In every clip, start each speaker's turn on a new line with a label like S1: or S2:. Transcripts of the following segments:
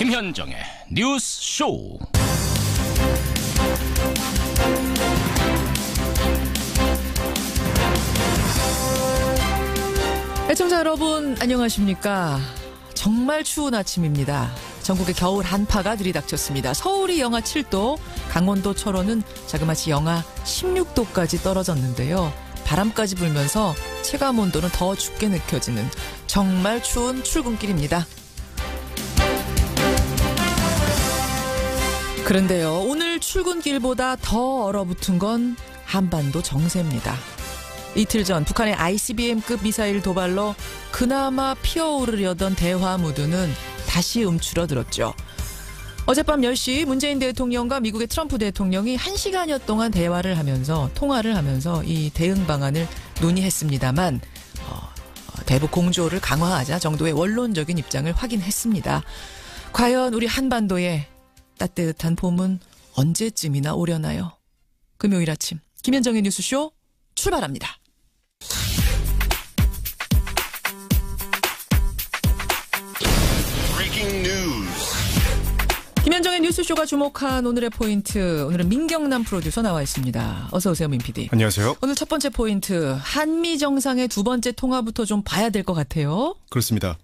S1: 김현정의 뉴스 쇼.
S2: 애청자 여러분 안녕하십니까. 정말 추운 아침입니다. 전국에 겨울 한파가 들이닥쳤습니다. 서울이 영하 7도, 강원도 철원은 자그마치 영하 16도까지 떨어졌는데요. 바람까지 불면서 체감온도는 더 춥게 느껴지는 정말 추운 출근길입니다. 그런데요, 오늘 출근길보다 더 얼어붙은 건 한반도 정세입니다. 이틀 전 북한의 ICBM급 미사일 도발로 그나마 피어오르려던 대화 무드는 다시 움츠러들었죠. 어젯밤 10시 문재인 대통령과 미국의 트럼프 대통령이 1시간여 동안 통화를 하면서 이 대응 방안을 논의했습니다만 대북 공조를 강화하자 정도의 원론적인 입장을 확인했습니다. 과연 우리 한반도에 따뜻한 봄은 언제쯤이나 오려나요? 금요일 아침 김현정의 뉴스쇼 출발합니다. 김현정의 뉴스쇼가 주목한 오늘의 포인트, 오늘은 민경남 프로듀서 나와 있습니다. 어서 오세요, 민 PD.
S3: 안녕하세요.
S2: 오늘 첫 번째 포인트, 한미 정상의 두 번째 통화부터 좀 봐야 될 것 같아요.
S3: 그렇습니다.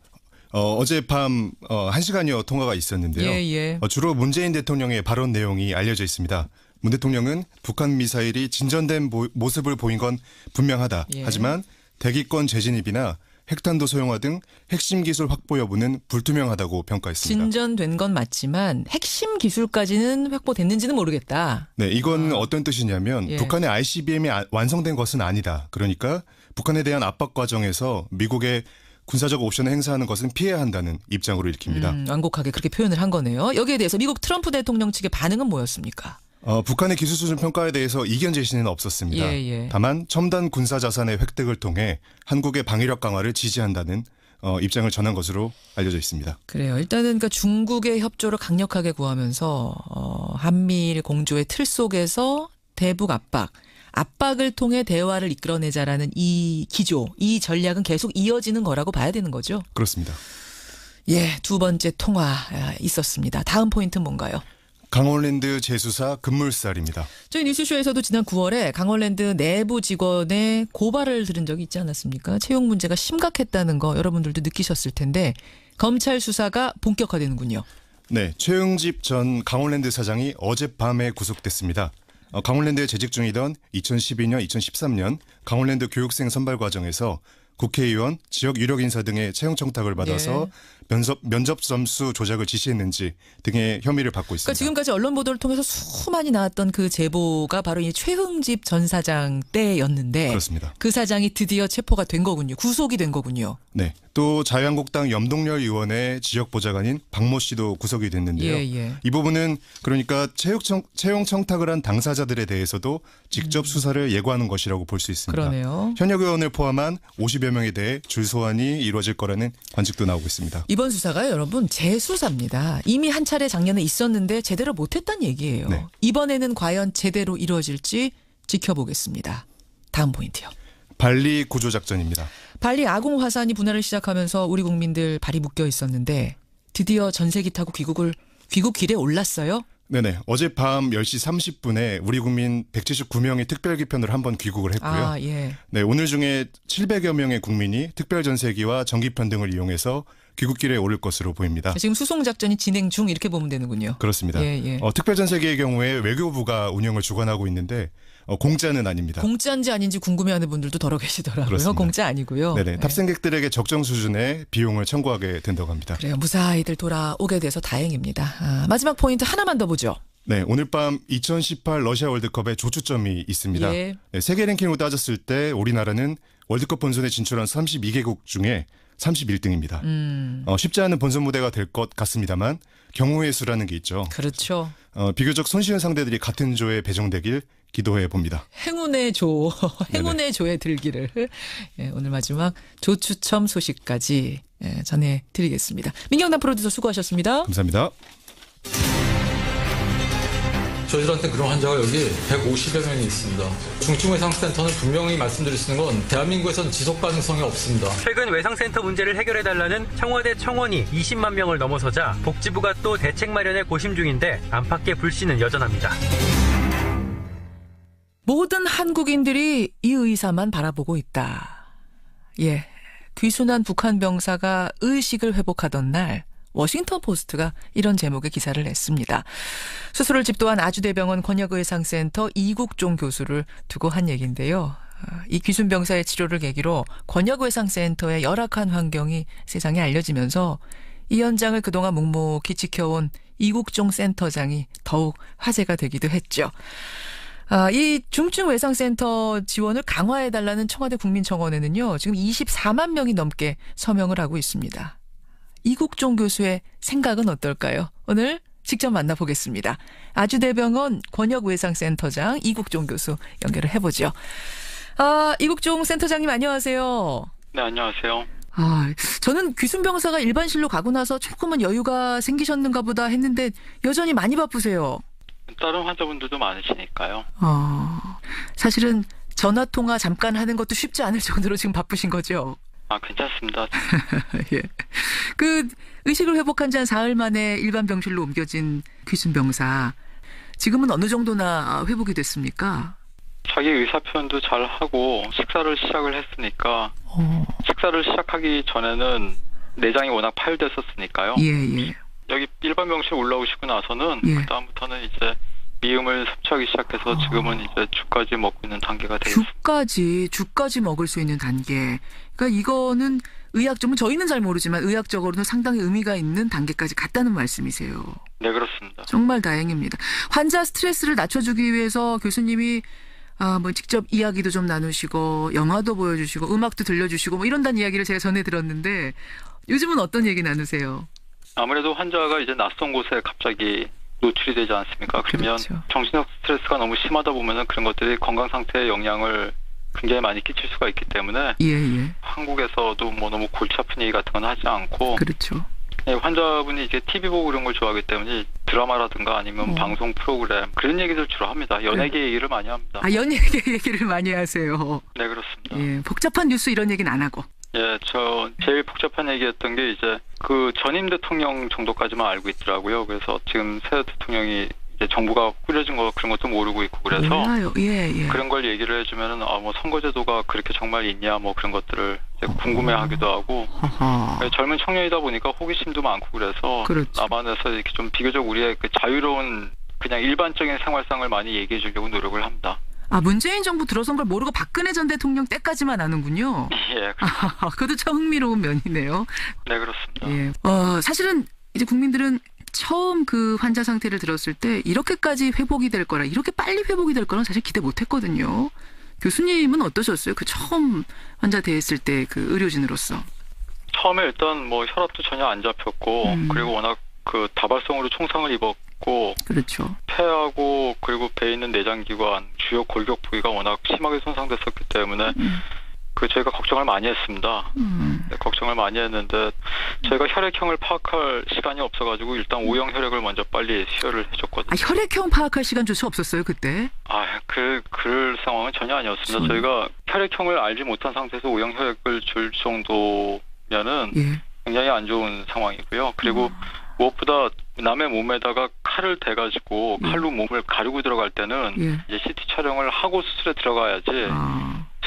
S3: 어젯밤 1시간여 통화가 있었는데요. 주로 문재인 대통령의 발언 내용이 알려져 있습니다. 문 대통령은 북한 미사일이 진전된 모습을 보인 건 분명하다. 하지만 대기권 재진입이나 핵탄두 소형화 등 핵심 기술 확보 여부는 불투명하다고 평가했습니다.
S2: 진전된 건 맞지만 핵심 기술까지는 확보됐는지는 모르겠다.
S3: 네, 이건 어떤 뜻이냐면 북한의 ICBM이 완성된 것은 아니다. 그러니까 북한에 대한 압박 과정에서 미국의 군사적 옵션을 행사하는 것은 피해야 한다는 입장으로 읽힙니다.
S2: 완곡하게 그렇게 표현을 한 거네요. 여기에 대해서 미국 트럼프 대통령 측의 반응은 뭐였습니까?
S3: 북한의 기술 수준 평가에 대해서 이견 제시는 없었습니다. 다만 첨단 군사 자산의 획득을 통해 한국의 방위력 강화를 지지한다는 입장을 전한 것으로 알려져 있습니다.
S2: 그래요. 일단은 그러니까 중국의 협조를 강력하게 구하면서 한미일 공조의 틀 속에서 대북 압박을 통해 대화를 이끌어내자라는 이 기조, 이 전략은 계속 이어지는 거라고 봐야 되는 거죠?
S3: 그렇습니다.
S2: 두 번째 통화 있었습니다. 다음 포인트는 뭔가요?
S3: 강원랜드 재수사 급물살입니다.
S2: 저희 뉴스쇼에서도 지난 9월에 강원랜드 내부 직원의 고발을 들은 적이 있지 않았습니까? 채용 문제가 심각했다는 거 여러분들도 느끼셨을 텐데 검찰 수사가 본격화되는군요.
S3: 네, 최응집 전 강원랜드 사장이 어젯밤에 구속됐습니다. 강원랜드에 재직 중이던 2012년, 2013년 강원랜드 교육생 선발 과정에서 국회의원, 지역 유력 인사 등의 채용 청탁을 받아서 면접 점수 조작을 지시했는지 등의 혐의를 받고 있습니다.
S2: 그러니까 지금까지 언론 보도를 통해서 수많이 나왔던 그 제보가 바로 이 최흥집 전 사장 때였는데
S3: 그렇습니다.
S2: 그 사장이 드디어 체포가 된 거군요. 구속이 된 거군요.
S3: 네. 또 자유한국당 염동열 의원의 지역 보좌관인 박모 씨도 구속이 됐는데요. 이 부분은 그러니까 채용 청탁을 한 당사자들에 대해서도 직접 수사를 예고하는 것이라고 볼 수 있습니다.
S2: 그러네요.
S3: 현역 의원을 포함한 50여 명에 대해 줄소환이 이루어질 거라는 관측도 나오고 있습니다.
S2: 이번 수사가 여러분 재수사입니다. 이미 한 차례 작년에 있었는데 제대로 못했다는 얘기예요.
S3: 네.
S2: 이번에는 과연 제대로 이루어질지 지켜보겠습니다. 다음 포인트요.
S3: 발리 구조작전입니다.
S2: 발리 아궁 화산이 분화를 시작하면서 우리 국민들 발이 묶여 있었는데 드디어 전세기 타고 귀국 길에 올랐어요?
S3: 네네. 어젯밤 10시 30분에 우리 국민 179명이 특별기편으로 한번 귀국을 했고요. 네, 오늘 중에 700여 명의 국민이 특별전세기와 전기편 등을 이용해서 귀국길에 오를 것으로 보입니다.
S2: 지금 수송작전이 진행 중 이렇게 보면 되는군요.
S3: 그렇습니다. 특별전세기의 경우에 외교부가 운영을 주관하고 있는데 공짜는 아닙니다.
S2: 공짜인지 아닌지 궁금해하는 분들도 더러 계시더라고요.
S3: 그렇습니다.
S2: 공짜 아니고요.
S3: 네네. 탑승객들에게 적정 수준의 비용을 청구하게 된다고 합니다.
S2: 그래요. 무사히들 돌아오게 돼서 다행입니다. 마지막 포인트 하나만 더 보죠.
S3: 네, 오늘 밤 2018 러시아 월드컵에 조추점이 있습니다. 네, 세계 랭킹으로 따졌을 때 우리나라는 월드컵 본선에 진출한 32개국 중에 31등입니다. 쉽지 않은 본선 무대가 될 것 같습니다만 경우의 수라는 게 있죠.
S2: 그렇죠.
S3: 비교적 손쉬운 상대들이 같은 조에 배정되길 기도해 봅니다.
S2: 행운의 조, 행운의 조에 들기를 오늘 마지막 조추첨 소식까지 전해드리겠습니다. 민경남 프로듀서 수고하셨습니다.
S3: 감사합니다.
S4: 저희들한테 그런 환자가 여기 150여 명이 있습니다. 중증 외상센터는 분명히 말씀드릴 수 있는 건 대한민국에서는 지속 가능성이 없습니다.
S5: 최근 외상센터 문제를 해결해달라는 청와대 청원이 20만 명을 넘어서자 복지부가 또 대책 마련에 고심 중인데 안팎의 불씨는 여전합니다.
S2: 모든 한국인들이 이 의사만 바라보고 있다. 예, 귀순한 북한 병사가 의식을 회복하던 날 워싱턴 포스트가 이런 제목의 기사를 냈습니다. 수술을 집도한 아주대병원 권역의상센터 이국종 교수를 두고 한 얘기인데요. 이 귀순 병사의 치료를 계기로 권역의상센터의 열악한 환경이 세상에 알려지면서 이 현장을 그동안 묵묵히 지켜온 이국종 센터장이 더욱 화제가 되기도 했죠. 이 중증 외상센터 지원을 강화해달라는 청와대 국민청원에는요, 지금 24만 명이 넘게 서명을 하고 있습니다. 이국종 교수의 생각은 어떨까요? 오늘 직접 만나보겠습니다. 아주대병원 권역외상센터장 이국종 교수 연결을 해보죠. 이국종 센터장님 안녕하세요.
S6: 네, 안녕하세요.
S2: 저는 귀순병사가 일반실로 가고 나서 조금은 여유가 생기셨는가 보다 했는데 여전히 많이 바쁘세요.
S6: 다른 환자분들도 많으시니까요.
S2: 사실은 전화통화 잠깐 하는 것도 쉽지 않을 정도로 지금 바쁘신 거죠?
S6: 괜찮습니다.
S2: 예. 의식을 회복한 지 한 사흘 만에 일반 병실로 옮겨진 귀순병사. 지금은 어느 정도나 회복이 됐습니까?
S6: 자기 의사 표현도 잘 하고 식사를 시작을 했으니까 식사를 시작하기 전에는 내장이 워낙 파열됐었으니까요.
S2: 예.
S6: 여기 일반 병실 올라오시고 나서는 그다음부터는 이제 미음을 섭취하기 시작해서 지금은 이제 죽까지 먹고 있는 단계가 되겠습니다.
S2: 죽까지 먹을 수 있는 단계. 그러니까 이거는 의학적으로 저희는 잘 모르지만 의학적으로는 상당히 의미가 있는 단계까지 갔다는 말씀이세요.
S6: 네, 그렇습니다.
S2: 정말 다행입니다. 환자 스트레스를 낮춰주기 위해서 교수님이 직접 이야기도 좀 나누시고 영화도 보여주시고 음악도 들려주시고 이런다는 이야기를 제가 전해 들었는데 요즘은 어떤 얘기 나누세요?
S6: 아무래도 환자가 이제 낯선 곳에 갑자기 노출이 되지 않습니까? 그러면
S2: 그렇죠.
S6: 정신적 스트레스가 너무 심하다 보면은 그런 것들이 건강 상태에 영향을 굉장히 많이 끼칠 수가 있기 때문에 한국에서도 너무 골치 아픈 얘기 같은 건 하지 않고
S2: 그렇죠.
S6: 환자분이 이제 TV 보고 그런 걸 좋아하기 때문에 드라마라든가 아니면 방송 프로그램 그런 얘기들 주로 합니다. 연예계 얘기를 많이 합니다.
S2: 연예계 얘기를 많이 하세요.
S6: 네, 그렇습니다.
S2: 예, 복잡한 뉴스 이런 얘기는 안 하고.
S6: 예, 저 제일 복잡한 얘기했던 게 이제 그 전임 대통령 정도까지만 알고 있더라고요. 그래서 지금 새 대통령이 이제 정부가 꾸려진 거 그런 것도 모르고 있고 그래서
S2: 몰라요. 예.
S6: 그런 걸 얘기를 해주면은 선거제도가 그렇게 정말 있냐 그런 것들을 이제 궁금해하기도 하고 젊은 청년이다 보니까 호기심도 많고 그래서
S2: 그렇죠.
S6: 남한에서 이렇게 좀 비교적 우리의 그 자유로운 그냥 일반적인 생활상을 많이 얘기해 주려고 노력을 합니다.
S2: 문재인 정부 들어선 걸 모르고 박근혜 전 대통령 때까지만 아는군요.
S6: 예.
S2: 그것도 참 흥미로운 면이네요.
S6: 네, 그렇습니다.
S2: 예. 사실은 이제 국민들은 처음 그 환자 상태를 들었을 때 이렇게까지 회복이 될 거라, 이렇게 빨리 회복이 될 거라는 사실 기대 못 했거든요. 교수님은 어떠셨어요? 그 처음 환자 대했을 때 그 의료진으로서.
S6: 처음에 일단 혈압도 전혀 안 잡혔고 그리고 워낙 그 다발성으로 총상을 입었고
S2: 그렇죠.
S6: 폐하고 그리고 배에 있는 내장기관, 주요 골격 부위가 워낙 심하게 손상됐었기 때문에 저희가 걱정을 많이 했습니다. 네, 걱정을 많이 했는데 저희가 혈액형을 파악할 시간이 없어가지고 일단 O형 혈액을 먼저 빨리 수혈을 해줬거든요.
S2: 혈액형 파악할 시간조차 없었어요 그때?
S6: 그럴 상황은 전혀 아니었습니다. 저희가 혈액형을 알지 못한 상태에서 O형 혈액을 줄 정도면은 굉장히 안 좋은 상황이고요. 그리고 무엇보다 남의 몸에다가 칼을 대가지고 칼로 몸을 가르고 들어갈 때는 이제 CT 촬영을 하고 수술에 들어가야지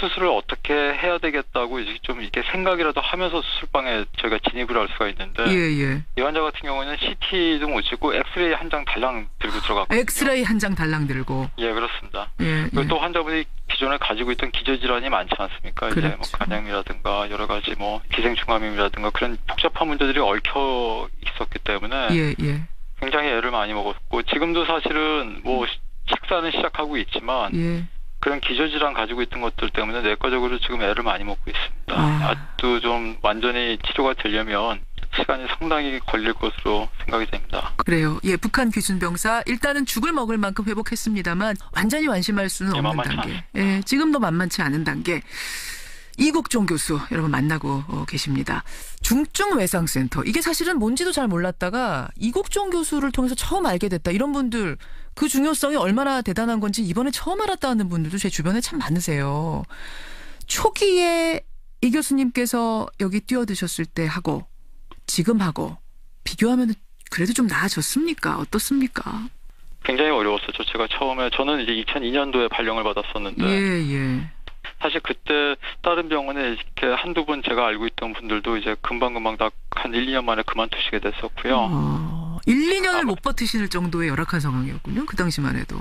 S6: 수술을 어떻게 해야 되겠다고 이제 좀 이렇게 생각이라도 하면서 수술방에 저희가 진입을 할 수가 있는데 이 환자 같은 경우는 CT도 못 찍고 엑스레이 한 장 달랑 들고 들어갔거든요.
S2: 엑스레이 한 장 달랑 들고.
S6: 예, 그렇습니다. 그리고 또 환자분이 기존에 가지고 있던 기저질환이 많지 않습니까?
S2: 그렇죠.
S6: 이제 간염이라든가 여러 가지 기생충감염이라든가 그런 복잡한 문제들이 얽혀 있었기 때문에 굉장히 애를 많이 먹었고 지금도 사실은 식사는 시작하고 있지만 그런 기저질환 가지고 있던 것들 때문에 내과적으로 지금 애를 많이 먹고 있습니다. 아직도 좀 완전히 치료가 되려면 시간이 상당히 걸릴 것으로 생각이 됩니다.
S2: 그래요. 북한 귀순병사 일단은 죽을 먹을 만큼 회복했습니다만 완전히 완심할 수는 없는 단계. 지금도 만만치 않은 단계. 이국종 교수 여러분 만나고 계십니다. 중증외상센터. 이게 사실은 뭔지도 잘 몰랐다가 이국종 교수를 통해서 처음 알게 됐다. 이런 분들 그 중요성이 얼마나 대단한 건지 이번에 처음 알았다는 분들도 제 주변에 참 많으세요. 초기에 이 교수님께서 여기 뛰어드셨을 때 하고 지금하고 비교하면 그래도 좀 나아졌습니까? 어떻습니까?
S6: 굉장히 어려웠었죠. 제가 처음에 저는 이제 2002년도에 발령을 받았었는데
S2: 예.
S6: 사실 그때 다른 병원에 이렇게 한두 분 제가 알고 있던 분들도 이제 금방금방 다 한 1, 2년 만에 그만두시게 됐었고요.
S2: 1, 2년을 못 버티실 정도의 열악한 상황이었군요. 그 당시만 해도.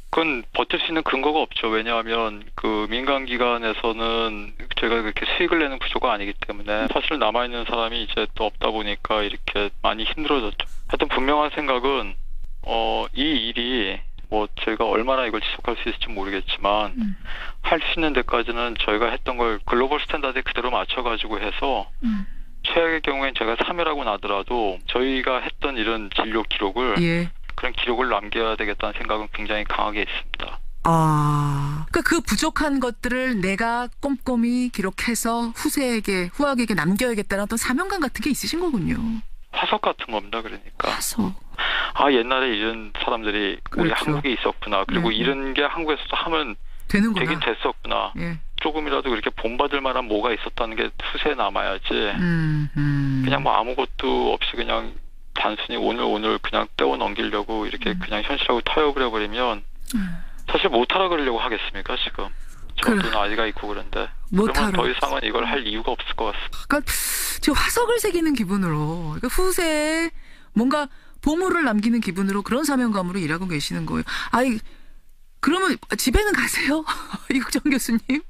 S6: 그건 버틸 수 있는 근거가 없죠. 왜냐하면 그 민간기관에서는 저희가 그렇게 수익을 내는 구조가 아니기 때문에 사실 남아있는 사람이 이제 또 없다 보니까 이렇게 많이 힘들어졌죠. 하여튼 분명한 생각은 이 일이 뭐 저희가 얼마나 이걸 지속할 수 있을지 모르겠지만 할 수 있는 데까지는 저희가 했던 걸 글로벌 스탠다드에 그대로 맞춰가지고 해서 최악의 경우엔 제가 사멸하고 나더라도 저희가 했던 이런 진료 기록을 그런 기록을 남겨야 되겠다는 생각은 굉장히 강하게 있습니다.
S2: 그러니까 그 부족한 것들을 내가 꼼꼼히 기록해서 후학에게 남겨야겠다는 어떤 사명감 같은 게 있으신 거군요.
S6: 화석 같은 겁니다. 그러니까.
S2: 화석.
S6: 옛날에 이런 사람들이
S2: 그렇죠.
S6: 우리 한국에 있었구나. 그리고 이런 게 한국에서도 하면
S2: 되는구나.
S6: 되긴 됐었구나. 조금이라도 그렇게 본받을 만한 뭐가 있었다는 게 후세에 남아야지. 그냥 뭐 아무것도 없이 그냥 단순히 오늘 그냥 떼어 넘기려고 이렇게 그냥 현실하고 타협을 해버리면 사실 못하라 그러려고 하겠습니까 지금. 저도 아이가 있고 그런데. 그러면 더 이상은 이걸 할 이유가 없을 것 같습니다.
S2: 그러니까 지금 화석을 새기는 기분으로 그러니까 후세에 뭔가 보물을 남기는 기분으로 그런 사명감으로 일하고 계시는 거예요. 그러면 집에는 가세요? 이국종 교수님?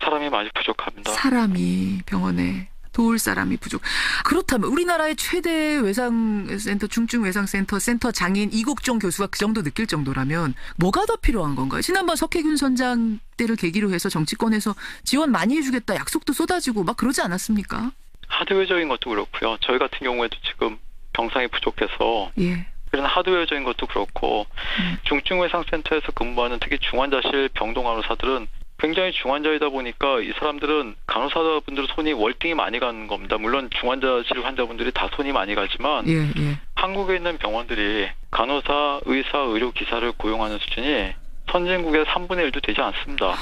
S6: 사람이 많이 부족합니다.
S2: 사람이 병원에 도울 사람이 부족. 그렇다면 우리나라의 최대 외상센터, 중증외상센터 센터 장인 이국종 교수가 그 정도 느낄 정도라면 뭐가 더 필요한 건가요? 지난번 석혜균 선장 때를 계기로 해서 정치권에서 지원 많이 해주겠다 약속도 쏟아지고 막 그러지 않았습니까?
S6: 하드웨어적인 것도 그렇고요. 저희 같은 경우에도 지금 병상이 부족해서 그런 하드웨어적인 것도 그렇고 중증외상센터에서 근무하는 특히 중환자실 병동 간호사들은 굉장히 중환자이다 보니까 이 사람들은 간호사분들 손이 월등히 많이 가는 겁니다. 물론 중환자실 환자분들이 다 손이 많이 가지만 한국에 있는 병원들이 간호사, 의사, 의료기사를 고용하는 수준이 선진국의 3분의 1도 되지 않습니다.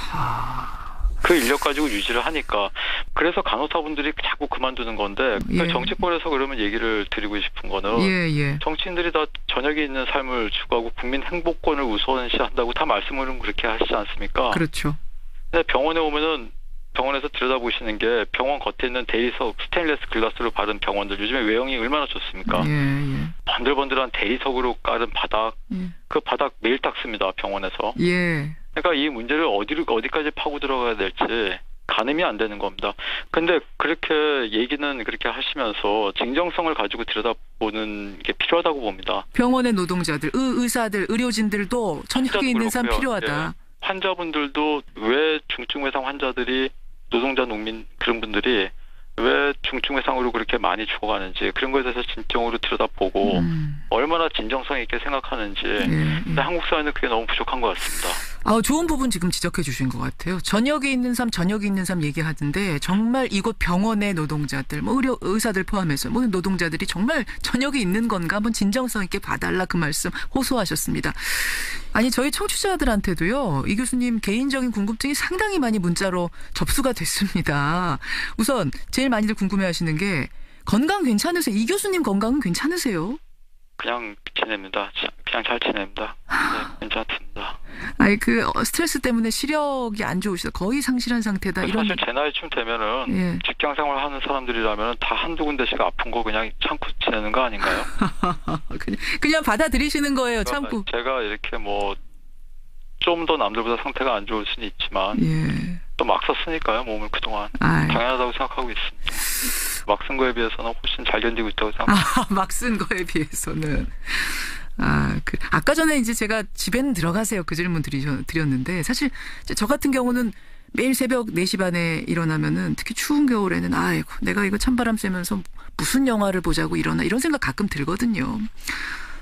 S6: 그 인력 가지고 유지를 하니까. 그래서 간호사분들이 자꾸 그만두는 건데 정치권에서 그러면 얘기를 드리고 싶은 거는 정치인들이 다 저녁에 있는 삶을 추구하고 국민 행복권을 우선시한다고 다 말씀을 그렇게 하시지 않습니까?
S2: 그렇죠.
S6: 근데 병원에 오면은 병원에서 들여다보시는 게 병원 겉에 있는 대리석 스테인리스 글라스로 바른 병원들 요즘에 외형이 얼마나 좋습니까? 번들번들한 대리석으로 깔은 바닥 그 바닥 매일 닦습니다. 병원에서. 그러니까 이 문제를 어디까지 파고 들어가야 될지 가늠이 안 되는 겁니다. 근데 그렇게 얘기는 그렇게 하시면서 진정성을 가지고 들여다보는 게 필요하다고 봅니다.
S2: 병원의 노동자들, 의사들, 의료진들도 저녁에 있는 사람 필요하다.
S6: 환자분들도 왜 중증외상 환자들이 노동자, 농민 그런 분들이 왜 중증외상으로 그렇게 많이 죽어가는지 그런 거에 대해서 진정으로 들여다보고 얼마나 진정성 있게 생각하는지 근데 한국 사회는 그게 너무 부족한 것 같습니다.
S2: 좋은 부분 지금 지적해 주신 것 같아요. 저녁에 있는 삶 얘기하던데 정말 이곳 병원의 노동자들, 의사들 포함해서 모든 노동자들이 정말 저녁에 있는 건가 한번 진정성 있게 봐달라 그 말씀 호소하셨습니다. 저희 청취자들한테도요. 이 교수님 개인적인 궁금증이 상당히 많이 문자로 접수가 됐습니다. 우선 제일 많이들 궁금해하시는 게 건강 괜찮으세요? 이 교수님 건강은 괜찮으세요?
S6: 그냥 지냅니다. 그냥 잘 지냅니다. 괜찮습니다.
S2: 스트레스 때문에 시력이 안 좋으시다. 거의 상실한 상태다.
S6: 사실 제 나이쯤 되면은 직장생활 하는 사람들이라면 다 한두 군데씩 아픈 거 그냥 참고 지내는 거 아닌가요?
S2: 그냥 받아들이시는 거예요. 참고.
S6: 제가 이렇게 좀 더 남들보다 상태가 안 좋을 수는 있지만 또 막 썼으니까요. 몸을 그동안. 당연하다고 생각하고 있습니다. 막 쓴 거에 비해서는 훨씬 잘 견디고 있다고 생각합니다.
S2: 막 쓴 거에 비해서는. 아까 전에 이제 제가 집에는 들어가세요. 그 질문 드렸는데 사실 저 같은 경우는 매일 새벽 4시 반에 일어나면은 특히 추운 겨울에는 내가 이거 찬바람 쐬면서 무슨 영화를 보자고 이러나 이런 생각 가끔 들거든요.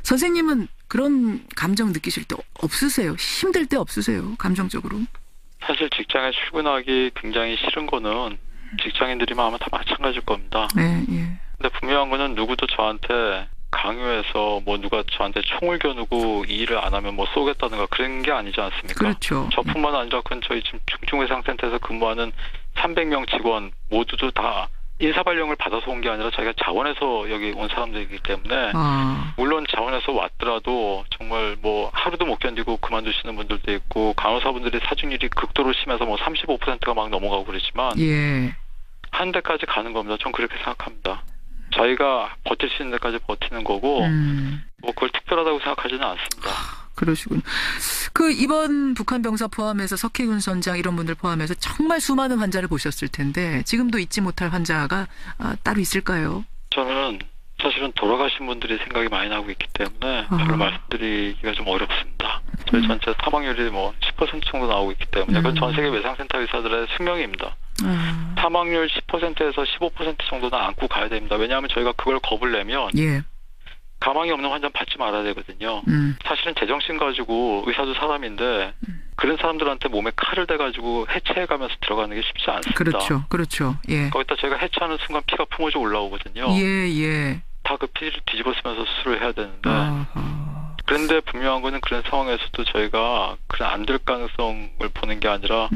S2: 선생님은 그런 감정 느끼실 때 없으세요? 힘들 때 없으세요? 감정적으로?
S6: 사실 직장에 출근하기 굉장히 싫은 거는 직장인들이면 아마 다 마찬가지일 겁니다.
S2: 네, 예.
S6: 근데 분명한 거는 누구도 저한테 강요해서 뭐 누가 저한테 총을 겨누고 이 일을 안 하면 뭐 쏘겠다든가 그런 게 아니지 않습니까?
S2: 그렇죠.
S6: 저뿐만 아니라 그건 저희 지금 중증외상센터에서 근무하는 300명 직원 모두도 다 인사발령을 받아서 온 게 아니라 저희가 자원해서 여기 온 사람들이기 때문에 물론 자원해서 왔더라도 정말 뭐 하루도 못 견디고 그만두시는 분들도 있고 간호사분들이 사중률이 극도로 심해서 뭐 35%가 막 넘어가고 그러지만
S2: 예.
S6: 한 데까지 가는 겁니다. 전 그렇게 생각합니다. 저희가 버틸 수 있는 데까지 버티는 거고 뭐 그걸 특별하다고 생각하지는 않습니다.
S2: 그러시군요. 그 이번 북한 병사 포함해서 석혜균 선장 이런 분들 포함해서 정말 수많은 환자를 보셨을 텐데 지금도 잊지 못할 환자가 따로 있을까요?
S6: 저는 사실은 돌아가신 분들이 생각이 많이 나고 있기 때문에 별로 말씀드리기가 좀 어렵습니다. 저희 전체 사망률이 뭐 10% 정도 나오고 있기 때문에 그건 전 세계 외상센터 의사들의 숙명입니다. 사망률 10%에서 15% 정도는 안고 가야 됩니다. 왜냐하면 저희가 그걸 겁을 내면
S2: 예.
S6: 가망이 없는 환자는 받지 말아야 되거든요. 사실은 제정신 가지고 의사도 사람인데 그런 사람들한테 몸에 칼을 대가지고 해체해가면서 들어가는 게 쉽지 않습니다.
S2: 그렇죠. 그렇죠. 예.
S6: 거기다 저희가 해체하는 순간 피가 품어져 올라오거든요.
S2: 예, 예.
S6: 다 그 피를 뒤집어 쓰면서 수술을 해야 되는데 그런데 분명한 거는 그런 상황에서도 저희가 그런 안 될 가능성을 보는 게 아니라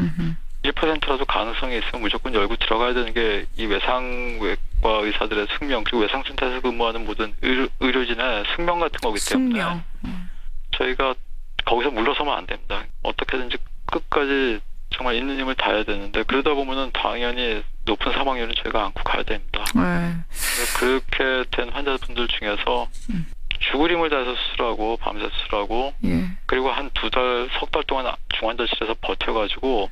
S6: 1%라도 가능성이 있으면 무조건 열고 들어가야 되는 게 이 외상외과 의사들의 숙명 그리고 외상센터에서 근무하는 모든 의료진의 숙명 같은 거기 때문에 저희가 거기서 물러서면 안 됩니다. 어떻게든지 끝까지 정말 있는 힘을 다해야 되는데 그러다 보면은 당연히 높은 사망률은 저희가 안고 가야 됩니다. 그렇게 된 환자분들 중에서 죽을 힘을 다해서 수술하고 밤새 수술하고 그리고 한 2달, 석 달 동안 중환자실에서 버텨가지고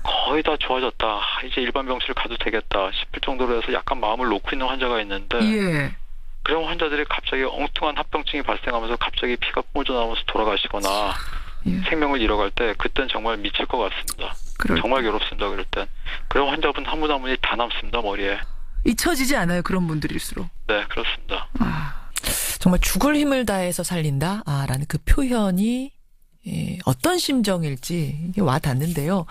S6: 거의 다 좋아졌다. 이제 일반 병실 가도 되겠다 싶을 정도로 해서 약간 마음을 놓고 있는 환자가 있는데 그런 환자들이 갑자기 엉뚱한 합병증이 발생하면서 갑자기 피가 뿜어져 나오면서 돌아가시거나 생명을 잃어갈 때 그땐 정말 미칠 것 같습니다. 정말 괴롭습니다. 그럴 땐. 그런 환자분 한 분 한 분이 다 남습니다. 머리에.
S2: 잊혀지지 않아요. 그런 분들일수록.
S6: 네. 그렇습니다.
S2: 정말 죽을 힘을 다해서 살린다 라는 그 표현이 어떤 심정일지 이게 와 닿는데요.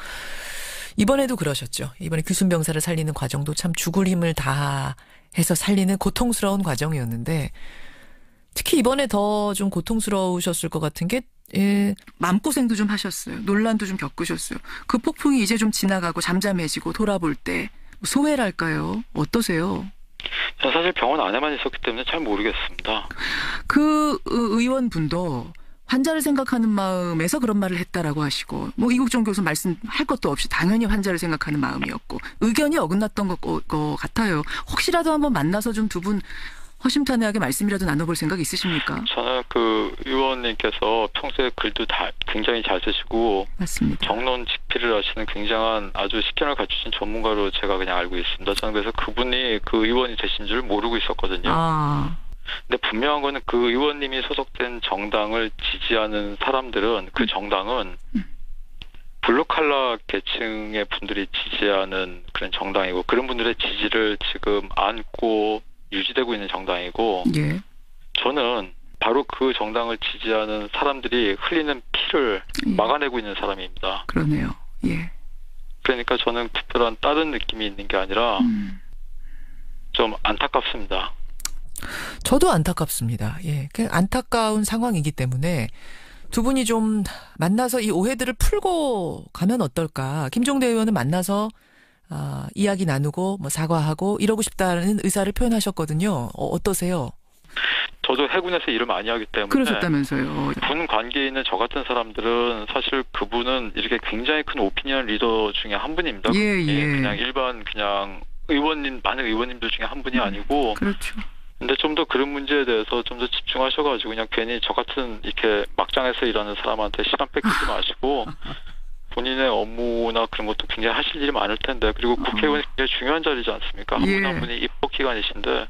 S2: 이번에도 그러셨죠. 이번에 규순 병사를 살리는 과정도 참 죽을 힘을 다해서 살리는 고통스러운 과정이었는데 특히 이번에 더 좀 고통스러우셨을 것 같은 게 마음고생도 좀 하셨어요. 논란도 좀 겪으셨어요. 그 폭풍이 이제 좀 지나가고 잠잠해지고 돌아볼 때 소회랄까요? 어떠세요?
S6: 저는 사실 병원 안에만 있었기 때문에 잘 모르겠습니다.
S2: 그 의원분도 환자를 생각하는 마음에서 그런 말을 했다라고 하시고 뭐 이국종 교수 말씀할 것도 없이 당연히 환자를 생각하는 마음이었고 의견이 어긋났던 것 같아요. 혹시라도 한번 만나서 좀 두 분 허심탄회하게 말씀이라도 나눠볼 생각 있으십니까?
S6: 저는 그 의원님께서 평소에 글도 다 굉장히 잘 쓰시고
S2: 맞습니다.
S6: 정론 직필을 하시는 굉장한 아주 식견을 갖추신 전문가로 제가 그냥 알고 있습니다. 저는 그래서 그분이 그 의원이 되신 줄 모르고 있었거든요. 근데 분명한 거는 그 의원님이 소속된 정당을 지지하는 사람들은 그 정당은 블루칼라 계층의 분들이 지지하는 그런 정당이고 그런 분들의 지지를 지금 안고 유지되고 있는 정당이고 저는 바로 그 정당을 지지하는 사람들이 흘리는 피를 막아내고 있는 사람입니다.
S2: 그러네요.
S6: 그러니까 저는 특별한 다른 느낌이 있는 게 아니라 좀 안타깝습니다.
S2: 저도 안타깝습니다. 안타까운 상황이기 때문에 두 분이 좀 만나서 이 오해들을 풀고 가면 어떨까. 김종대 의원은 만나서 이야기 나누고 뭐 사과하고 이러고 싶다는 의사를 표현하셨거든요. 어떠세요?
S6: 저도 해군에서 일을 많이 하기 때문에
S2: 그러셨다면서요.
S6: 군 관계에 있는 저 같은 사람들은 사실 그분은 이렇게 굉장히 큰 오피니언 리더 중에 한 분입니다. 그냥 일반 그냥 의원님 많은 의원님들 중에 한 분이 아니고
S2: 그렇죠.
S6: 근데 좀 더 그런 문제에 대해서 좀 더 집중하셔가지고 그냥 괜히 저 같은 이렇게 막장에서 일하는 사람한테 시간 뺏기지 마시고 본인의 업무나 그런 것도 굉장히 하실 일이 많을 텐데 그리고 국회의원이 굉장히 중요한 자리지 않습니까? 한 분 한 분이 입법기관이신데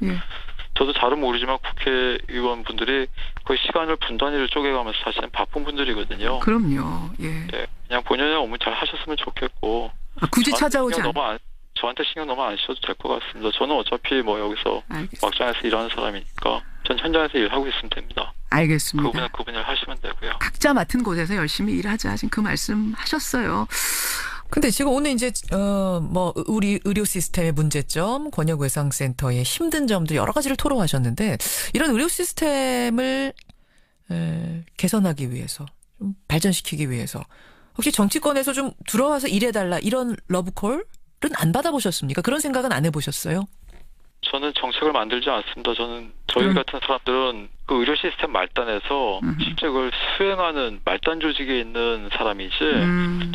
S6: 저도 잘은 모르지만 국회의원분들이 거의 시간을 분 단위를 쪼개가면서 사실은 바쁜 분들이거든요.
S2: 그럼요.
S6: 그냥 본연의 업무 잘 하셨으면 좋겠고
S2: 굳이 찾아오지
S6: 저한테 신경 너무 안 쓰셔도 될 것 같습니다. 저는 어차피 뭐 여기서 막장에서 일하는 사람이니까 전 현장에서 일하고 있으면 됩니다.
S2: 알겠습니다.
S6: 그분을 하시면 되고요.
S2: 각자 맡은 곳에서 열심히 일하자. 지금 그 말씀 하셨어요. 근데 지금 오늘 이제 우리 의료 시스템의 문제점, 권역외상센터의 힘든 점들 여러 가지를 토로하셨는데 이런 의료 시스템을 개선하기 위해서, 좀 발전시키기 위해서 혹시 정치권에서 좀 들어와서 일해달라 이런 러브콜은 안 받아보셨습니까? 그런 생각은 안 해보셨어요?
S6: 저는 정책을 만들지 않습니다. 저희 같은 사람들은 그 의료 시스템 말단에서 실제 그걸 수행하는 말단 조직에 있는 사람이지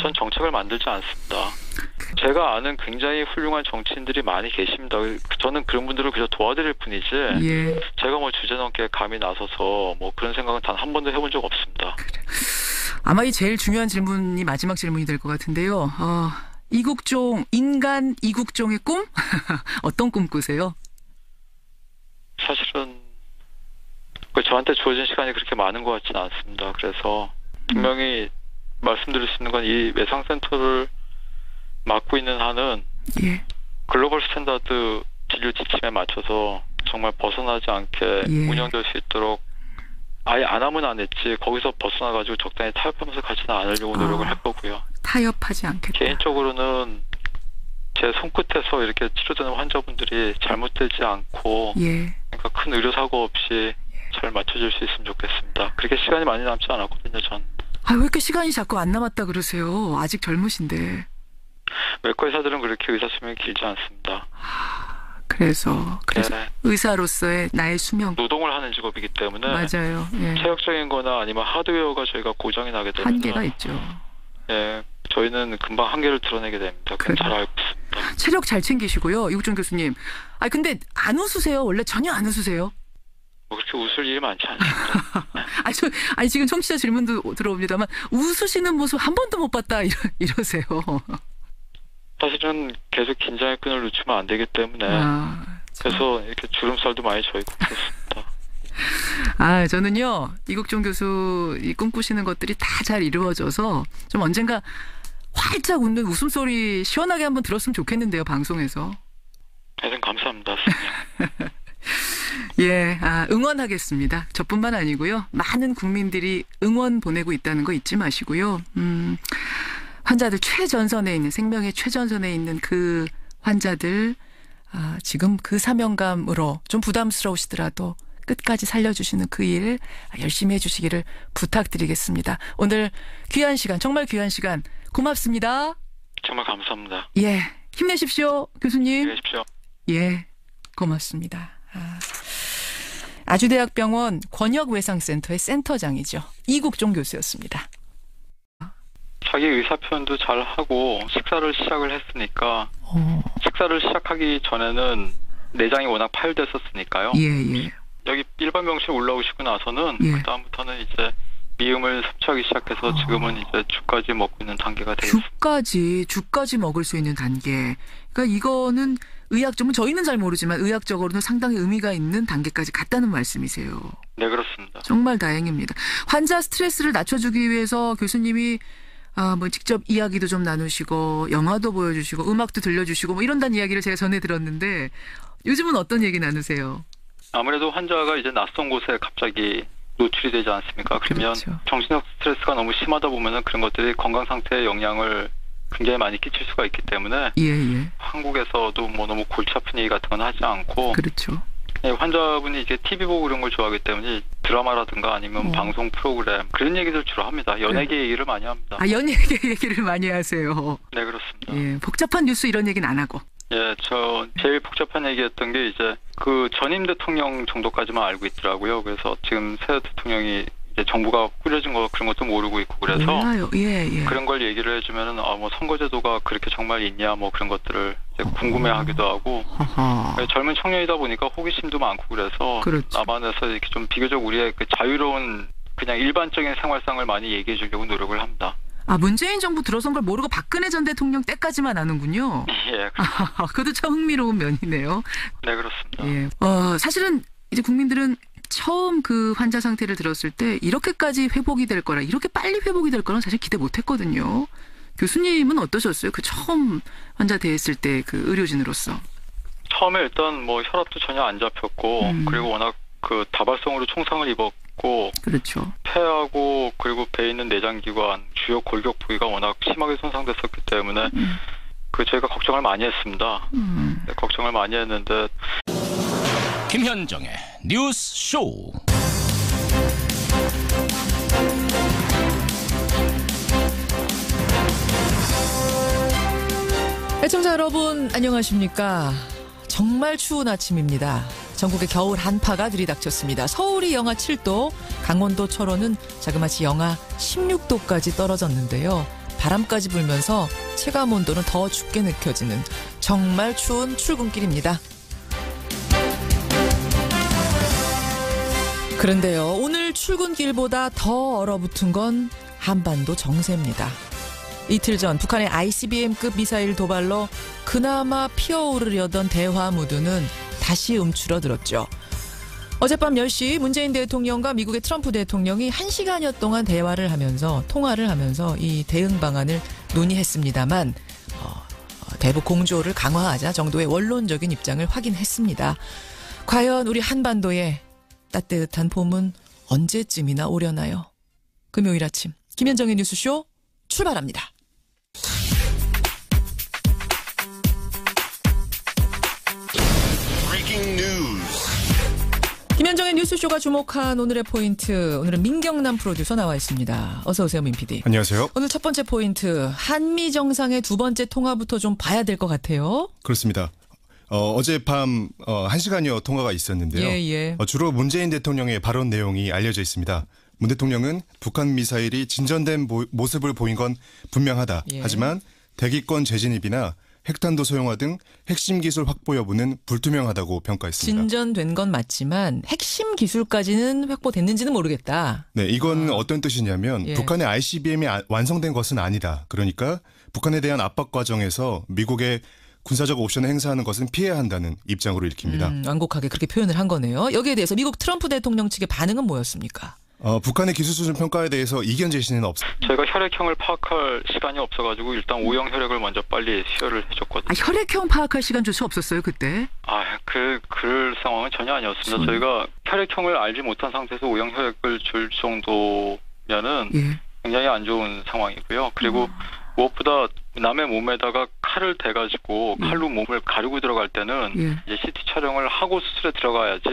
S6: 전 정책을 만들지 않습니다. 제가 아는 굉장히 훌륭한 정치인들이 많이 계십니다. 저는 그런 분들을 그저 도와드릴 뿐이지 제가 뭐 주제넘게 감히 나서서 뭐 그런 생각은 단 한 번도 해본 적 없습니다.
S7: 그래. 아마 이 제일 중요한 질문이 마지막 질문이 될 것 같은데요. 이국종, 인간 이국종의 꿈? 어떤 꿈 꾸세요?
S6: 사실은 저한테 주어진 시간이 그렇게 많은 것 같지는 않습니다. 그래서 분명히 말씀드릴 수 있는 건 이 외상센터를 맡고 있는 한은 글로벌 스탠다드 진료 지침에 맞춰서 정말 벗어나지 않게 운영될 수 있도록 아예 안 하면 안 했지 거기서 벗어나가지고 적당히 타협하면서 가지는 않으려고 노력을 할 거고요.
S7: 타협하지 않겠다.
S6: 개인적으로는 제 손끝에서 이렇게 치료되는 환자분들이 잘못되지 않고 그러니까 큰 의료사고 없이 잘 맞춰질 수 있으면 좋겠습니다. 그렇게 시간이 많이 남지 않았거든요, 전.
S7: 왜 이렇게 시간이 자꾸 안 남았다 그러세요? 아직 젊으신데.
S6: 외과 의사들은 그렇게 의사 수명이 길지 않습니다.
S7: 그래서 의사로서의 나의 수명.
S6: 노동을 하는 직업이기 때문에
S7: 맞아요.
S6: 체력적인 거나 아니면 하드웨어가 저희가 고장이 나게 되면
S7: 한계가 있죠.
S6: 저희는 금방 한계를 드러내게 됩니다. 그건 잘 알고 있습니다.
S7: 체력 잘 챙기시고요. 이국종 교수님. 근데 안 웃으세요? 원래 전혀 안 웃으세요?
S6: 그렇게 웃을 일이 많지 않습니다.
S7: 아니 지금 청취자 질문도 들어옵니다만 웃으시는 모습 한 번도 못 봤다 이러세요.
S6: 사실은 계속 긴장의 끈을 놓치면 안 되기 때문에 그래서 이렇게 주름살도 많이 져있고 그렇습니다.
S7: 저는요 이국종 교수 이 꿈꾸시는 것들이 다 잘 이루어져서 좀 언젠가 활짝 웃는 웃음소리 시원하게 한번 들었으면 좋겠는데요, 방송에서.
S6: 하여튼 감사합니다.
S7: 응원하겠습니다. 저뿐만 아니고요. 많은 국민들이 응원 보내고 있다는 거 잊지 마시고요. 환자들 최전선에 있는, 생명의 최전선에 있는 그 환자들 지금 그 사명감으로 좀 부담스러우시더라도 끝까지 살려주시는 그 일 열심히 해주시기를 부탁드리겠습니다. 오늘 귀한 시간, 정말 귀한 시간 고맙습니다.
S6: 정말 감사합니다.
S7: 힘내십시오, 교수님.
S6: 힘내십시오.
S7: 고맙습니다. 아주대학병원 권역외상센터의 센터장이죠. 이국종 교수였습니다.
S6: 자기 의사 표현도 잘 하고 식사를 시작을 했으니까 식사를 시작하기 전에는 내장이 워낙 파열됐었으니까요. 여기 일반 병실 올라오시고 나서는 그다음부터는 이제 미음을 섭취하기 시작해서 지금은 이제 죽까지 먹고 있는 단계가 되겠습니다.
S7: 죽까지 먹을 수 있는 단계. 그러니까 이거는 의학적으로 저희는 잘 모르지만 의학적으로는 상당히 의미가 있는 단계까지 갔다는 말씀이세요.
S6: 네, 그렇습니다.
S7: 정말 다행입니다. 환자 스트레스를 낮춰주기 위해서 교수님이 직접 이야기도 좀 나누시고 영화도 보여주시고 음악도 들려주시고 뭐 이런다는 이야기를 제가 전해 들었는데 요즘은 어떤 얘기 나누세요?
S6: 아무래도 환자가 이제 낯선 곳에 갑자기 노출이 되지 않습니까? 그러면 정신적 스트레스가 너무 심하다 보면은 그런 것들이 건강 상태에 영향을 굉장히 많이 끼칠 수가 있기 때문에 한국에서도 뭐 너무 골치 아픈 얘기 같은 건 하지 않고 환자분이 이제 TV 보고 그런 걸 좋아하기 때문에 드라마라든가 아니면 방송 프로그램 그런 얘기들 주로 합니다. 연예계 얘기를 많이 합니다.
S7: 연예계 얘기를 많이 하세요.
S6: 네, 그렇습니다.
S7: 복잡한 뉴스 이런 얘기는 안 하고.
S6: 저 제일 복잡한 얘기였던 게 이제 그 전임 대통령 정도까지만 알고 있더라고요. 그래서 지금 새 대통령이 이제 정부가 꾸려진 거 그런 것도 모르고 있고 그래서
S7: 몰라요.
S6: 그런 걸 얘기를 해주면은 뭐 선거제도가 그렇게 정말 있냐 뭐 그런 것들을 이제 궁금해하기도 하고 젊은 청년이다 보니까 호기심도 많고 그래서 남한에서 이렇게 좀 비교적 우리의 그 자유로운 그냥 일반적인 생활상을 많이 얘기해 주려고 노력을 합니다.
S7: 문재인 정부 들어선 걸 모르고 박근혜 전 대통령 때까지만 아는군요. 그것도 참 흥미로운 면이네요.
S6: 네, 그렇습니다.
S7: 사실은 이제 국민들은 처음 그 환자 상태를 들었을 때 이렇게까지 회복이 될 거라, 이렇게 빨리 회복이 될 거는 사실 기대 못했거든요. 교수님은 어떠셨어요? 그 처음 환자 대했을 때 그 의료진으로서.
S6: 처음에 일단 뭐 혈압도 전혀 안 잡혔고 그리고 워낙 그 다발성으로 총상을 입었고
S7: 그렇죠.
S6: 폐하고 그리고 배에 있는 내장기관, 주요 골격 부위가 워낙 심하게 손상됐었기 때문에 저희가 걱정을 많이 했습니다. 네, 걱정을 많이 했는데.
S1: 김현정의 뉴스 쇼.
S2: 애청자 여러분 안녕하십니까. 정말 추운 아침입니다. 전국에 겨울 한파가 들이닥쳤습니다. 서울이 영하 7도, 강원도 철원은 자그마치 영하 16도까지 떨어졌는데요. 바람까지 불면서 체감 온도는 더 춥게 느껴지는 정말 추운 출근길입니다. 그런데요, 오늘 출근길보다 더 얼어붙은 건 한반도 정세입니다. 이틀 전 북한의 ICBM급 미사일 도발로 그나마 피어오르려던 대화 무드는 다시 움츠러들었죠. 어젯밤 10시 문재인 대통령과 미국의 트럼프 대통령이 1시간여 동안 통화를 하면서 이 대응 방안을 논의했습니다만 대북 공조를 강화하자 정도의 원론적인 입장을 확인했습니다. 과연 우리 한반도에 따뜻한 봄은 언제쯤이나 오려나요? 금요일 아침 김현정의 뉴스쇼 출발합니다. 김현정의 뉴스쇼가 주목한 오늘의 포인트, 오늘은 민경남 프로듀서 나와 있습니다. 어서 오세요, 민 PD.
S3: 안녕하세요.
S2: 오늘 첫 번째 포인트, 한미 정상의 두 번째 통화부터 좀 봐야 될 것 같아요.
S3: 그렇습니다. 어젯밤 1시간여 통화가 있었는데요. 주로 문재인 대통령의 발언 내용이 알려져 있습니다. 문 대통령은 북한 미사일이 진전된 모습을 보인 건 분명하다. 하지만 대기권 재진입이나 핵탄도 소형화 등 핵심 기술 확보 여부는 불투명하다고 평가했습니다.
S2: 진전된 건 맞지만 핵심 기술까지는 확보됐는지는 모르겠다.
S3: 네, 이건 어떤 뜻이냐면 북한의 ICBM이 완성된 것은 아니다. 그러니까 북한에 대한 압박 과정에서 미국의 군사적 옵션을 행사하는 것은 피해야 한다는 입장으로 읽힙니다.
S2: 완곡하게 그렇게 표현을 한 거네요. 여기에 대해서 미국 트럼프 대통령 측의 반응은 뭐였습니까?
S3: 북한의 기술 수준 평가에 대해서 이견 제시는 없습니다.
S6: 저희가 혈액형을 파악할 시간이 없어가지고 일단 O형 혈액을 먼저 빨리 수혈을 해줬거든요.
S7: 혈액형 파악할 시간 조차 없었어요 그때?
S6: 그럴 상황은 전혀 아니었습니다. 저희가 혈액형을 알지 못한 상태에서 O형 혈액을 줄 정도면은 굉장히 안 좋은 상황이고요. 그리고 무엇보다 남의 몸에다가 칼을 대가지고 칼로 몸을 가르고 들어갈 때는 이제 CT 촬영을 하고 수술에 들어가야지.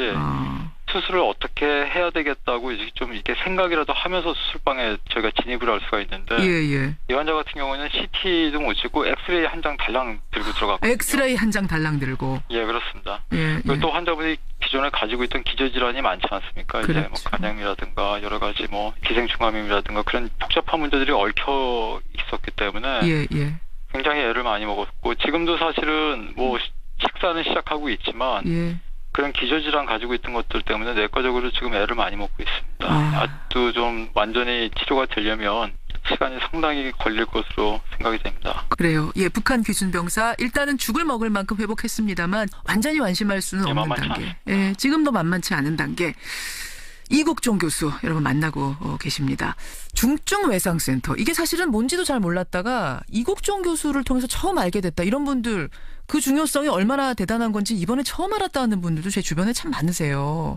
S6: 수술을 어떻게 해야 되겠다고 이제 좀 이렇게 생각이라도 하면서 수술방에 저희가 진입을 할 수가 있는데 이 환자 같은 경우는 CT도 못 찍고 엑스레이 한 장 달랑 들고 들어갔거든요.
S7: 엑스레이 한 장 달랑 들고.
S6: 그렇습니다. 그리고 또 환자분이 기존에 가지고 있던 기저질환이 많지 않습니까?
S7: 그렇죠.
S6: 이제 뭐 간염이라든가 여러 가지 뭐 기생충감염이라든가 그런 복잡한 문제들이 얽혀 있었기 때문에 굉장히 애를 많이 먹었고 지금도 사실은 뭐 식사는 시작하고 있지만 그런 기저질환 가지고 있던 것들 때문에 내과적으로 지금 애를 많이 먹고 있습니다. 아직도 좀 완전히 치료가 되려면 시간이 상당히 걸릴 것으로 생각이 됩니다.
S7: 그래요. 북한 귀순병사 일단은 죽을 먹을 만큼 회복했습니다만 완전히 완심할 수는 없는 단계. 지금도 만만치 않은 단계. 이국종 교수 여러분 만나고 계십니다. 중증외상센터. 이게 사실은 뭔지도 잘 몰랐다가 이국종 교수를 통해서 처음 알게 됐다. 이런 분들 그 중요성이 얼마나 대단한 건지 이번에 처음 알았다는 분들도 제 주변에 참 많으세요.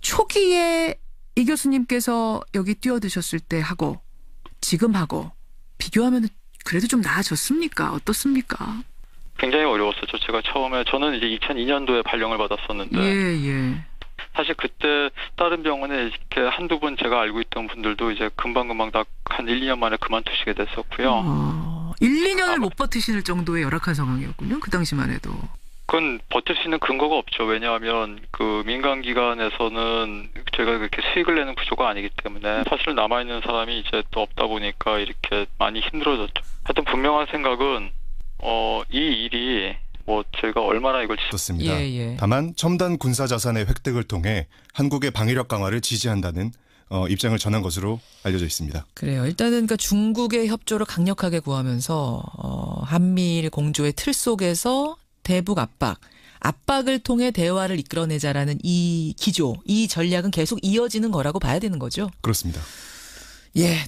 S7: 초기에 이 교수님께서 여기 뛰어드셨을 때 하고 지금하고 비교하면 그래도 좀 나아졌습니까? 어떻습니까?
S6: 굉장히 어려웠었죠. 제가 처음에 저는 이제 2002년도에 발령을 받았었는데 사실 그때 다른 병원에 이렇게 한두 분 제가 알고 있던 분들도 이제 금방금방 다 한 1, 2년 만에 그만두시게 됐었고요.
S7: 1, 2년을 못 버티실 정도의 열악한 상황이었군요. 그 당시만 해도.
S6: 그건 버틸 수 있는 근거가 없죠. 왜냐하면 그 민간 기관에서는 저희가 그렇게 수익을 내는 구조가 아니기 때문에 사실 남아있는 사람이 이제 또 없다 보니까 이렇게 많이 힘들어졌죠. 하여튼 분명한 생각은 이 일이 뭐 저희가 얼마나 이걸
S3: 좋습니다. 다만 첨단 군사 자산의 획득을 통해 한국의 방위력 강화를 지지한다는 입장을 전한 것으로 알려져 있습니다.
S2: 그래요. 일단은 그러니까 중국의 협조를 강력하게 구하면서 한미일 공조의 틀 속에서 대북 압박을 통해 대화를 이끌어내자라는 이 기조, 이 전략은 계속 이어지는 거라고 봐야 되는 거죠.
S3: 그렇습니다.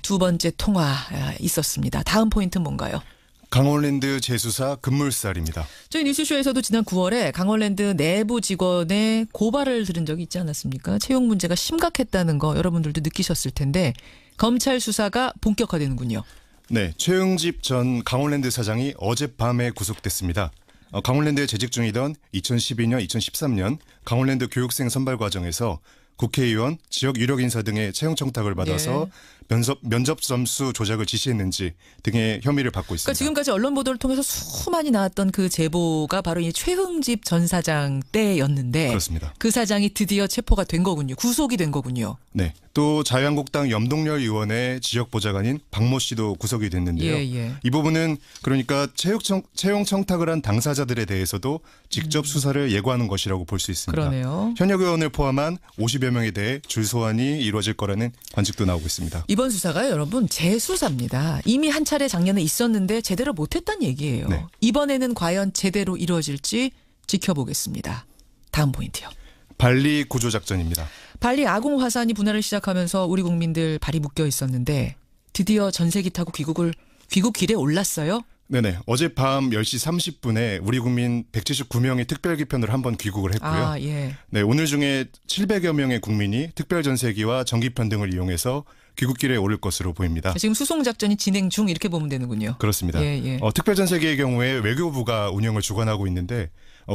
S2: 두 번째 통화 있었습니다. 다음 포인트는 뭔가요?
S3: 강원랜드 재수사 급물살입니다.
S2: 저희 뉴스쇼에서도 지난 9월에 강원랜드 내부 직원의 고발을 들은 적이 있지 않았습니까? 채용 문제가 심각했다는 거 여러분들도 느끼셨을 텐데 검찰 수사가 본격화되는군요.
S3: 네, 최응집 전 강원랜드 사장이 어젯밤에 구속됐습니다. 강원랜드에 재직 중이던 2012년, 2013년 강원랜드 교육생 선발 과정에서 국회의원, 지역 유력 인사 등의 채용 청탁을 받아서 면접 점수 조작을 지시했는지 등의 혐의를 받고 있습니다.
S2: 그러니까 지금까지 언론 보도를 통해서 수많이 나왔던 그 제보가 바로 이 최응집 전 사장 때였는데
S3: 그렇습니다.
S2: 그 사장이 드디어 체포가 된 거군요. 구속이 된 거군요.
S3: 네, 또 자유한국당 염동열 의원의 지역 보좌관인 박모 씨도 구속이 됐는데요. 이 부분은 그러니까 채용 청탁을 한 당사자들에 대해서도 직접 수사를 예고하는 것이라고 볼 수 있습니다.
S2: 그러네요.
S3: 현역 의원을 포함한 50여 명에 대해 줄소환이 이루어질 거라는 관측도 나오고 있습니다.
S2: 이번 수사가 여러분 재수사입니다. 이미 한 차례 작년에 있었는데 제대로 못했다는 얘기예요.
S3: 네.
S2: 이번에는 과연 제대로 이루어질지 지켜보겠습니다. 다음 포인트요.
S3: 발리 구조작전입니다.
S2: 발리 아공 화산이 분할을 시작하면서 우리 국민들 발이 묶여 있었는데 드디어 전세기 타고 귀국 길에 올랐어요?
S3: 네네. 어젯밤 10시 30분에 우리 국민 179명이 특별기편으로 한번 귀국을 했고요. 네, 오늘 중에 700여 명의 국민이 특별전세기와 전기편 등을 이용해서 귀국길에 오를 것으로 보입니다.
S2: 지금 수송작전이 진행 중 이렇게 보면 되는군요.
S3: 그렇습니다. 특별전세기의 경우에 외교부가 운영을 주관하고 있는데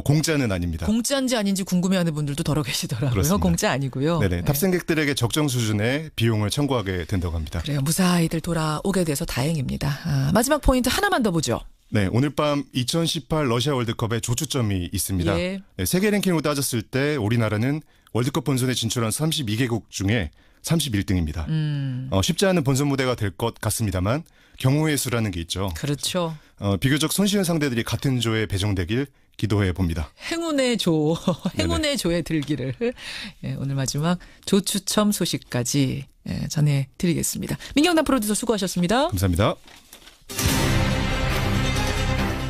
S3: 공짜는 아닙니다.
S2: 공짜인지 아닌지 궁금해하는 분들도 더러 계시더라고요.
S3: 그렇습니다.
S2: 공짜 아니고요.
S3: 네네. 탑승객들에게 적정 수준의 비용을 청구하게 된다고 합니다.
S2: 그래요. 무사히들 돌아오게 돼서 다행입니다. 마지막 포인트 하나만 더 보죠.
S3: 네, 오늘 밤 2018 러시아 월드컵에 조추점이 있습니다. 네, 세계 랭킹으로 따졌을 때 우리나라는 월드컵 본선에 진출한 32개국 중에 31등입니다. 쉽지 않은 본선 무대가 될 것 같습니다만 경우의 수라는 게 있죠.
S2: 그렇죠.
S3: 비교적 손쉬운 상대들이 같은 조에 배정되길 기도해 봅니다.
S2: 행운의 조, 행운의 조에 들기를 오늘 마지막 조추첨 소식까지 전해드리겠습니다. 민경남 프로듀서 수고하셨습니다.
S3: 감사합니다.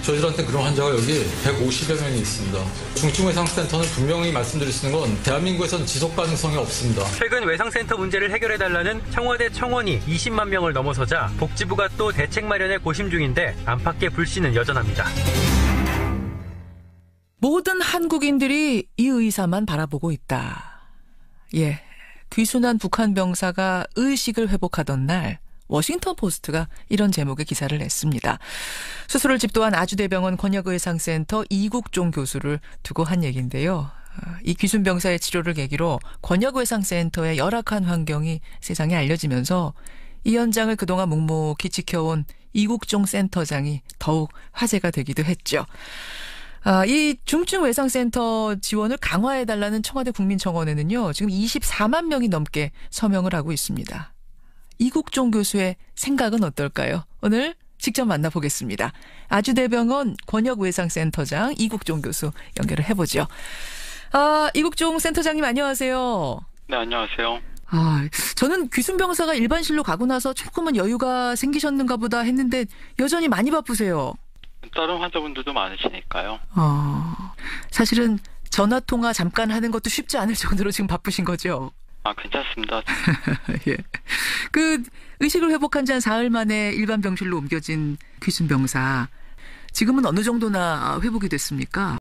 S4: 저희들한테 그런 환자가 여기 150여 명이 있습니다. 중증외상센터는 분명히 말씀드릴 수 있는 건 대한민국에선 지속 가능성이 없습니다.
S5: 최근 외상센터 문제를 해결해달라는 청와대 청원이 20만 명을 넘어서자 복지부가 또 대책 마련에 고심 중인데 안팎의 불씨는 여전합니다.
S2: 모든 한국인들이 이 의사만 바라보고 있다. 귀순한 북한 병사가 의식을 회복하던 날 워싱턴 포스트가 이런 제목의 기사를 냈습니다. 수술을 집도한 아주대병원 권역의상센터 이국종 교수를 두고 한 얘기인데요. 이 귀순병사의 치료를 계기로 권역의상센터의 열악한 환경이 세상에 알려지면서 이 현장을 그동안 묵묵히 지켜온 이국종 센터장이 더욱 화제가 되기도 했죠. 이 중증외상센터 지원을 강화해달라는 청와대 국민청원에는요, 지금 24만 명이 넘게 서명을 하고 있습니다. 이국종 교수의 생각은 어떨까요? 오늘 직접 만나보겠습니다. 아주대병원 권역외상센터장 이국종 교수 연결을 해보죠. 이국종 센터장님 안녕하세요.
S6: 네, 안녕하세요.
S2: 저는 귀순병사가 일반실로 가고 나서 조금은 여유가 생기셨는가 보다 했는데 여전히 많이 바쁘세요.
S6: 다른 환자분들도 많으시니까요.
S2: 사실은 전화통화 잠깐 하는 것도 쉽지 않을 정도로 지금 바쁘신 거죠?
S6: 괜찮습니다.
S2: 그 의식을 회복한 지 한 사흘 만에 일반 병실로 옮겨진 귀순병사 지금은 어느 정도나 회복이 됐습니까?